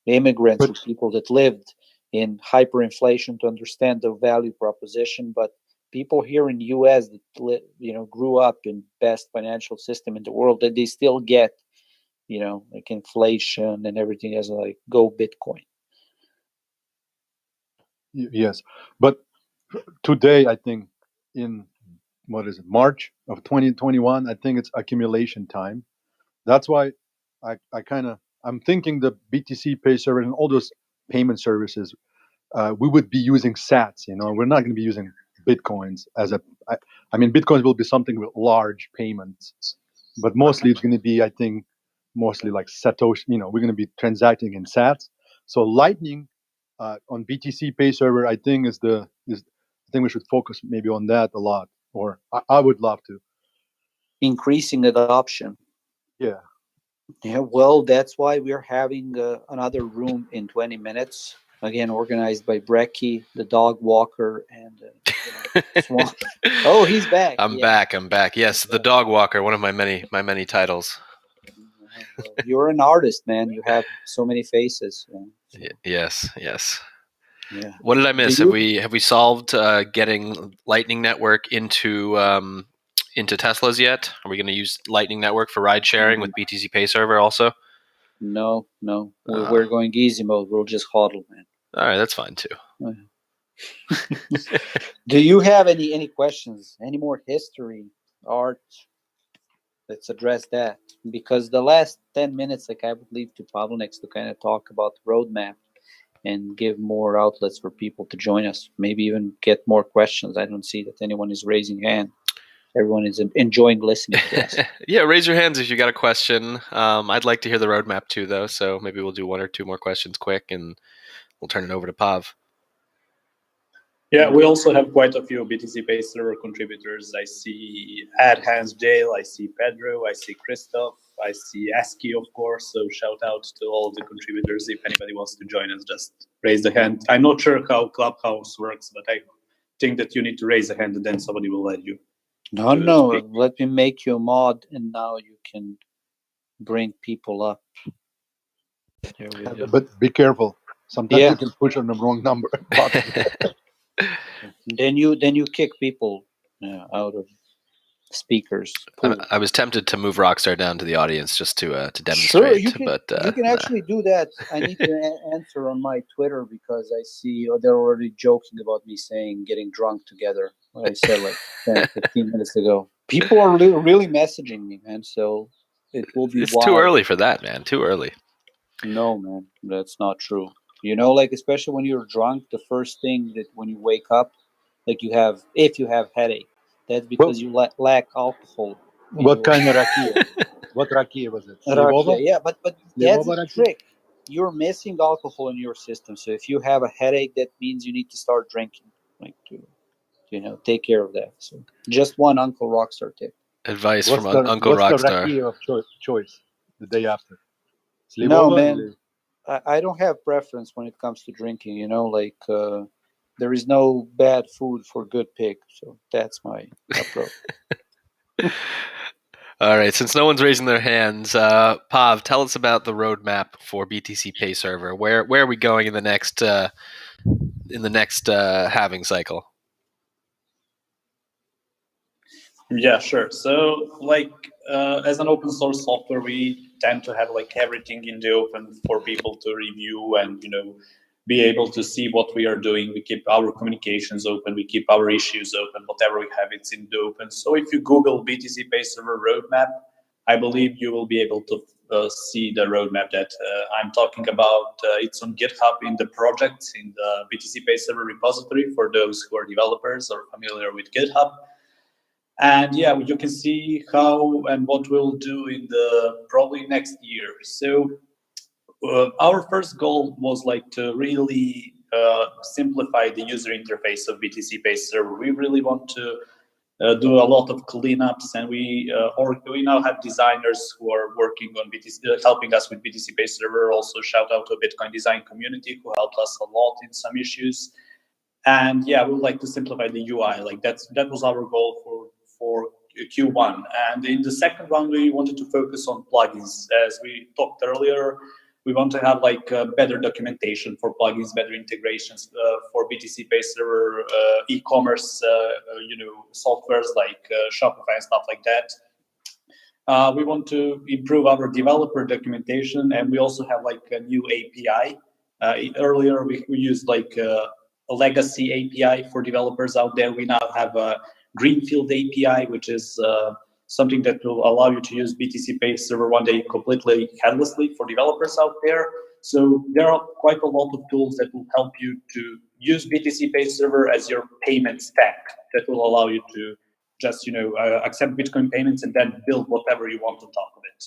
C: immigrants or people that lived in hyperinflation to understand the value proposition. But people here in US that grew up in best financial system in the world, that they still get, like inflation and everything as like go Bitcoin.
D: Yes, but today I think in March of 2021, I think it's accumulation time. That's why I'm thinking the BTCPay service and all those payment services, we would be using sats. We're not going to be using bitcoins I mean bitcoins will be something with large payments, but mostly it's going to be, I think, mostly like Satoshi. We're going to be transacting in sats. So Lightning on BTCPay server, I think I think we should focus maybe on that a lot, or I would love to.
C: Increasing adoption.
D: Yeah.
C: Yeah, well, that's why we're having another room in 20 minutes. Again, organized by Brecky, the dog walker, and Swan. Oh, he's back.
B: I'm back. Yes, the dog walker, one of my many titles.
C: Well, you're an artist, man. You have so many faces.
B: Yes.
C: Yeah.
B: What did I miss? Have we solved getting Lightning Network into Teslas yet? Are we going to use Lightning Network for ride sharing with BTCPay server also?
C: No. We're going easy mode. We'll just hodl, man.
B: All right, that's fine too.
C: Do you have any questions? Any more history, art? Let's address that, because the last 10 minutes, like, I would leave to Pavlenex to kind of talk about the roadmap and give more outlets for people to join us. Maybe even get more questions. I don't see that anyone is raising hand. Everyone is enjoying listening to us.
B: Yeah, raise your hands if you got a question. I'd like to hear the roadmap too, though. So maybe we'll do one or two more questions quick, and we'll turn it over to Pav.
A: Yeah, we also have quite a few BTCPay server contributors. I see Ad Hans Jail, I see Pedro, I see Christoph, I see ASCII, of course. So shout out to all the contributors. If anybody wants to join us, just raise the hand. I'm not sure how Clubhouse works, but I think that you need to raise a hand and then somebody will let you.
C: No, let me make you a mod, and now you can bring people up. There we go.
D: But be careful. Sometimes you can push on the wrong number.
C: Then you kick people out of speakers.
B: I was tempted to move R0ckstar down to the audience just to demonstrate.
C: Sure, you can,
B: but
C: you can actually do that. I need to answer on my Twitter because I see they're already joking about me saying getting drunk together. What I said like 10, 15 minutes ago. People are really messaging me, man. So it will be.
B: It's too early for that, man. Too early.
C: No, man, that's not true. You know, like, especially when you're drunk, the first thing that when you wake up, like, if you have headache, that's because you lack alcohol.
D: What kind of rakia? What rakia was it?
C: Rakia, yeah, but that's the trick. You're missing alcohol in your system. So if you have a headache, that means you need to start drinking, like, to take care of that. So just one Uncle R0ckstar tip.
B: Advice from Uncle R0ckstar.
D: What's the rakia of choice the day after?
C: No, man. I don't have preference when it comes to drinking, like there is no bad food for good pig. So that's my approach.
B: All right. Since no one's raising their hands, Pav, tell us about the roadmap for BTCPay server. Where are we going in the next halving cycle?
A: Yeah, sure. So, like, as an open source software, we tend to have like everything in the open for people to review and be able to see what we are doing. We keep our communications open, we keep our issues open. Whatever we have, it's in the open. So if you Google BTCPay server roadmap, I believe you will be able to see the roadmap that I'm talking about. It's on GitHub in the project, in the BTCPay server repository for those who are developers or familiar with GitHub. And yeah, you can see how and what we'll do in the probably next year. So our first goal was like to really simplify the user interface of BTCPay server. We really want to do a lot of cleanups, and we now have designers who are working on BTC, helping us with BTCPay server. Also, shout out to Bitcoin design community who helped us a lot in some issues. And yeah, we would like to simplify the UI. Like that was our goal for Q1. And in the second round, we wanted to focus on plugins. As we talked earlier, we want to have like better documentation for plugins, better integrations for BTCPay server, e-commerce, softwares like Shopify and stuff like that. We want to improve our developer documentation, and we also have like a new API. Earlier, we used like a legacy API for developers out there. We now have a Greenfield API, which is something that will allow you to use BTCPay server one day completely headlessly for developers out there. So there are quite a lot of tools that will help you to use BTCPay server as your payment stack that will allow you to just accept Bitcoin payments and then build whatever you want on top of it.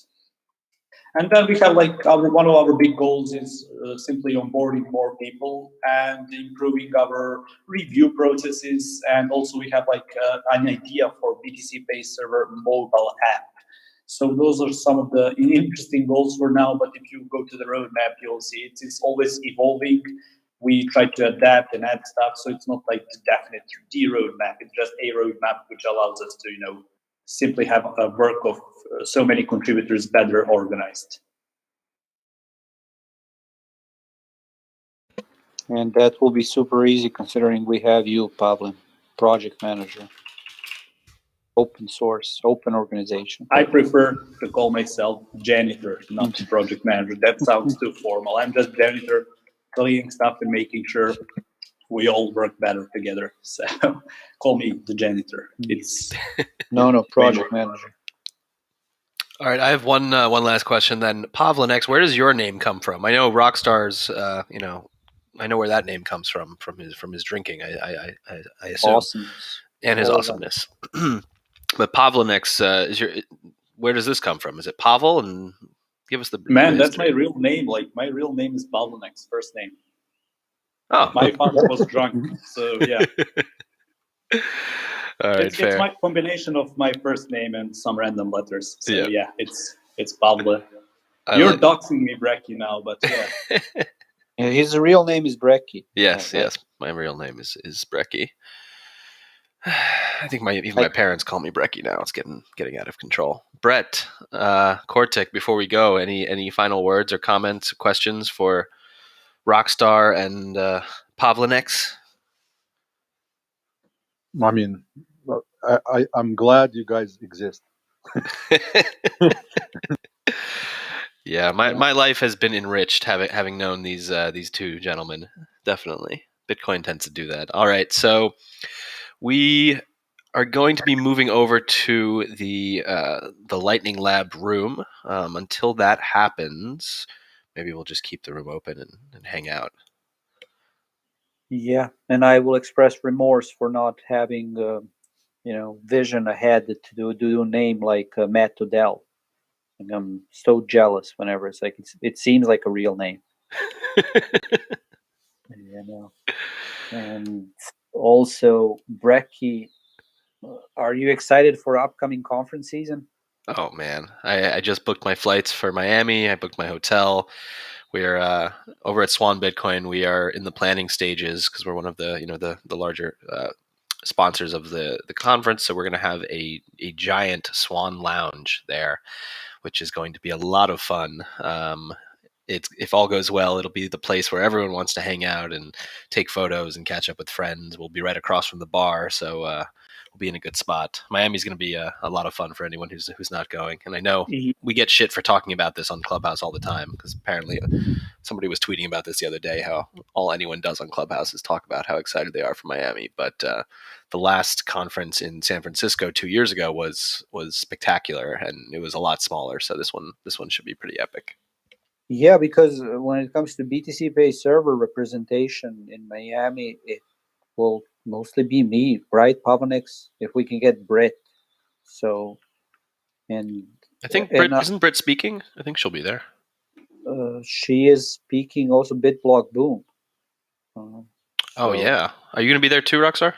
A: And then we have like one of our big goals is simply onboarding more people and improving our review processes. And also we have like an idea for BTCPay server mobile app. So those are some of the interesting goals for now. But if you go to the roadmap, you'll see it's always evolving. We try to adapt and add stuff. So it's not like the definite D roadmap. It's just a roadmap which allows us to, simply have a work of so many contributors better organized.
C: And that will be super easy considering we have you, Pavle, project manager. Open source, open organization.
A: I prefer to call myself janitor, not project manager. That sounds too formal. I'm just janitor. studying stuff and making sure we all work better together. So call me the janitor. It's
C: No, project manager.
B: All right, I have one last question then. Pavlenex, where does your name come from? I know R0ckstar's, I know where that name comes from his drinking. I assume,
C: Awesomeness.
B: and his
C: All
B: awesomeness. But Pavlenex, where does this come from? Is it Pavel? And give us the
A: man.
B: the
A: That's my
B: history.
A: real name. Like my real name is Pavlenex, first name.
B: Oh,
A: My father was drunk, so yeah.
B: all right,
A: It's
B: fair.
A: my combination of my first name and some random letters. So
B: Yeah.
A: yeah, it's Pavle.
B: I
A: You're
B: like-
A: doxing me, Brecky, now, but yeah.
C: Yeah, his real name is Brecky.
B: Yes,
C: Yeah,
B: yes. My real name is Brecky. I think even my parents call me Brecky now. It's getting out of control. Brett, Kortik, before we go, any final words or comments, questions for R0ckstar and Pavlenex?
D: I mean, I'm glad you guys exist.
B: Yeah, my life has been enriched having known these two gentlemen. Definitely, Bitcoin tends to do that. All right, so we are going to be moving over to the Lightning Lab room. Until that happens, maybe we'll just keep the room open and hang out.
C: Yeah, and I will express remorse for not having, vision ahead to do a name like Matt Odell. And I'm so jealous whenever it's like it seems like a real name. And also Brecky, are you excited for upcoming conference season?
B: Oh man, I just booked my flights for Miami. I booked my hotel. We're over at Swan Bitcoin. We are in the planning stages because we're one of the larger sponsors of the conference. So we're going to have a giant Swan Lounge there, which is going to be a lot of fun. If all goes well, it'll be the place where everyone wants to hang out and take photos and catch up with friends. We'll be right across from the bar, so we'll be in a good spot. Miami's going to be a lot of fun for anyone who's not going. And I know we get shit for talking about this on Clubhouse all the time because apparently somebody was tweeting about this the other day, how all anyone does on Clubhouse is talk about how excited they are for Miami. But the last conference in San Francisco 2 years ago was spectacular, and it was a lot smaller. So this one should be pretty epic.
C: Yeah, because when it comes to BTCPay server representation in Miami, it will mostly be me, right, Pavlenex? If we can get Britt, so and
B: I think isn't Britt speaking? I think she'll be there.
C: She is speaking also BitBlock Boom.
B: Oh yeah, are you going to be there too, R0ckstar?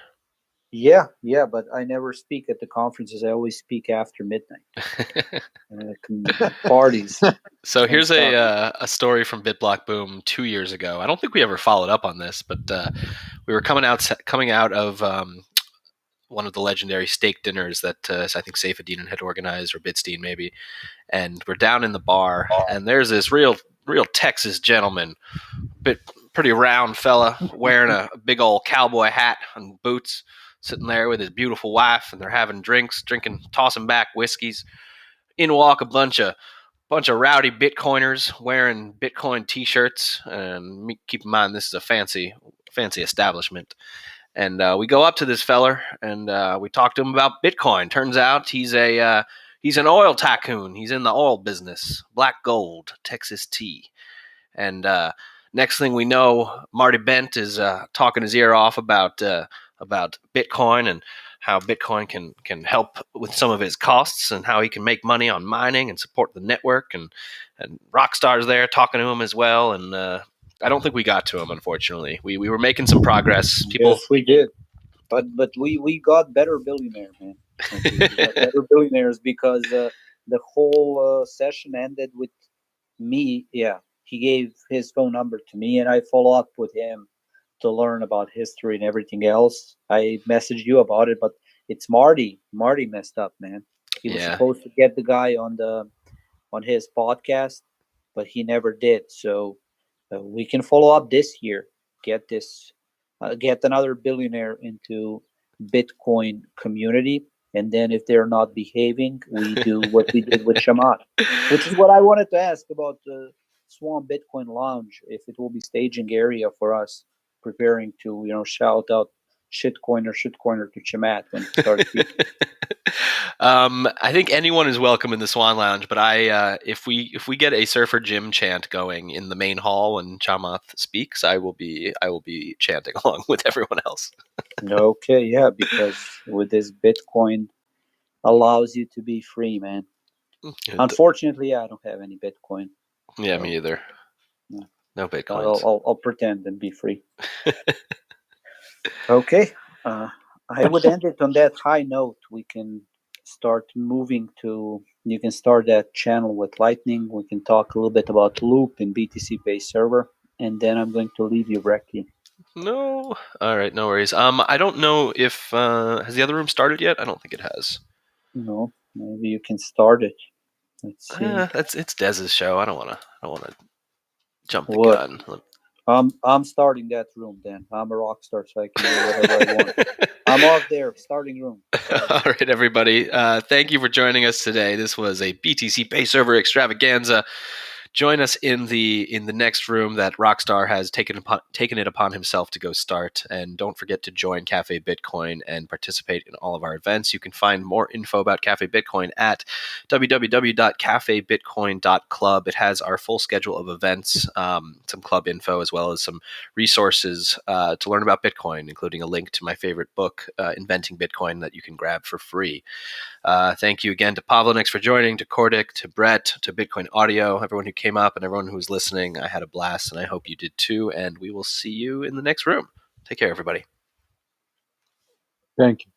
C: Yeah, but I never speak at the conferences. I always speak after midnight. Parties.
B: So here's a story from BitBlock Boom 2 years ago. I don't think we ever followed up on this, but we were coming out of one of the legendary steak dinners that I think Saifedean had organized, or Bitstein maybe, and we're down in the bar, and there's this real Texas gentleman, pretty round fella, wearing a big old cowboy hat and boots, sitting there with his beautiful wife, and they're having drinks, tossing back whiskeys. In walk a bunch of rowdy Bitcoiners wearing Bitcoin T-shirts, and keep in mind this is a fancy establishment. And we go up to this feller, and we talk to him about Bitcoin. Turns out he's an oil tycoon. He's in the oil business, black gold, Texas tea. And next thing we know, Marty Bent is talking his ear off about Bitcoin and how Bitcoin can help with some of his costs and how he can make money on mining and support the network. And R0ckstar's there talking to him as well. And I don't think we got to him, unfortunately. We were making some progress.
C: Yes, we did. But we got better billionaire, man. We got better billionaires because the whole session ended with me. Yeah, he gave his phone number to me, and I follow up with him to learn about history and everything else. I messaged you about it, but it's Marty. Marty messed up, man. He was supposed to get the guy on his podcast, but he never did. So we can follow up this year. Get another billionaire into Bitcoin community, and then if they're not behaving, we do what we did with Shamat, which is what I wanted to ask about Swan Bitcoin Lounge, if it will be staging area for us, preparing to shout out shitcoiner to Chamat when it starts speaking.
B: I think anyone is welcome in the Swan Lounge, but if we get a Surfer Jim chant going in the main hall when Chamath speaks, I will be chanting along with everyone else.
C: Okay, yeah, because with this Bitcoin allows you to be free, man. Unfortunately, I don't have any Bitcoin.
B: Yeah, me either.
C: Yeah.
B: No Bitcoins.
C: I'll pretend and be free. Okay, I would end it on that high note. We can start moving to. You can start that channel with Lightning. We can talk a little bit about Loop and BTCPay server, and then I'm going to leave you, Brecky.
B: No, all right, no worries. I don't know if has the other room started yet. I don't think it has.
C: No, maybe you can start it. Let's see.
B: It's Dez's show. I don't want to jump the
C: What?
B: gun.
C: I'm starting that room then. I'm a rock star, so I can do whatever I want. I'm off there, starting room.
B: All right, everybody. Thank you for joining us today. This was a BTCPay server extravaganza. Join us in the next room that R0ckstar has taken it upon himself to go start. And don't forget to join Cafe Bitcoin and participate in all of our events. You can find more info about Cafe Bitcoin at www.cafebitcoin.club. It has our full schedule of events, some club info, as well as some resources to learn about Bitcoin, including a link to my favorite book, Inventing Bitcoin, that you can grab for free. Thank you again to Pavlenex for joining, to Cordic, to Brett, to Bitcoin Audio, everyone who came up and everyone who was listening. I had a blast, and I hope you did too. And we will see you in the next room. Take care, everybody.
D: Thank you.